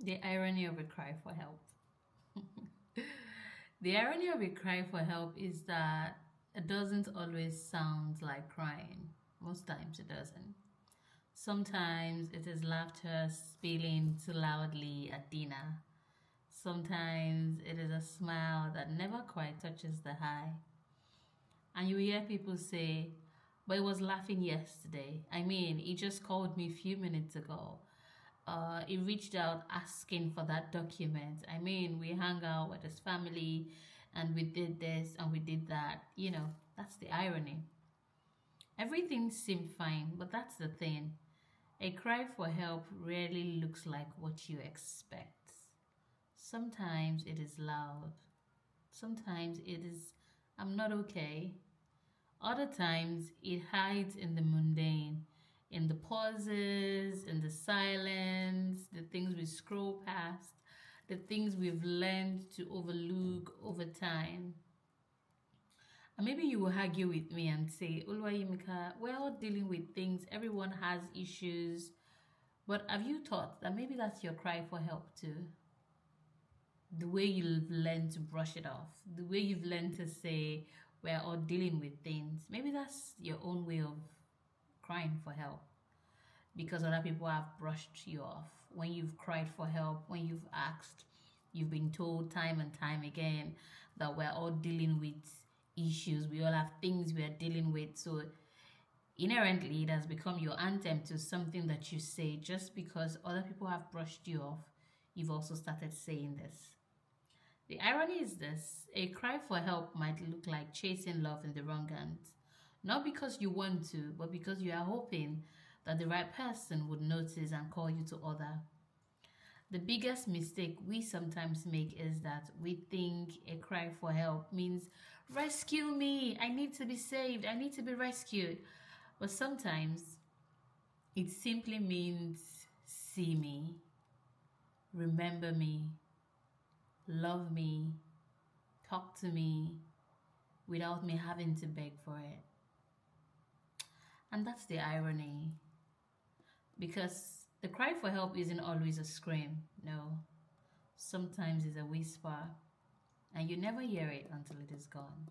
The irony of a cry for help. The irony of a cry for help is that it doesn't always sound like crying. Most times it doesn't. Sometimes it is laughter spilling too loudly at dinner. Sometimes it is a smile that never quite touches the high. And you hear people say, but he was laughing yesterday. I mean, he just called me a few minutes ago. He reached out asking for that document. I mean, we hung out with his family and we did this and we did that. That's the irony. Everything seemed fine, but that's the thing. A cry for help rarely looks like what you expect. Sometimes it is loud. Sometimes it is, I'm not okay. Other times it hides in the mundane, in the pauses, in the silence, the things we scroll past, the things we've learned to overlook over time. And maybe you will argue with me and say, Oluwayimika, we're all dealing with things, everyone has issues. But have you thought that maybe that's your cry for help too? The way you've learned to brush it off, the way you've learned to say, we're all dealing with things. Maybe that's your own way of crying for help because other people have brushed you off. When you've cried for help, when you've asked, you've been told time and time again that we're all dealing with issues, we all have things we're dealing with. So inherently, it has become your anthem to something that you say just because other people have brushed you off. You've also started saying this. The irony is this: a cry for help might look like chasing love in the wrong hands. Not because you want to, but because you are hoping that the right person would notice and call you to order. The biggest mistake we sometimes make is that we think a cry for help means rescue me, I need to be saved, I need to be rescued. But sometimes it simply means see me, remember me, love me, talk to me without me having to beg for it. And that's the irony because the cry for help isn't always a scream. No, sometimes it's a whisper, and you never hear it until it is gone.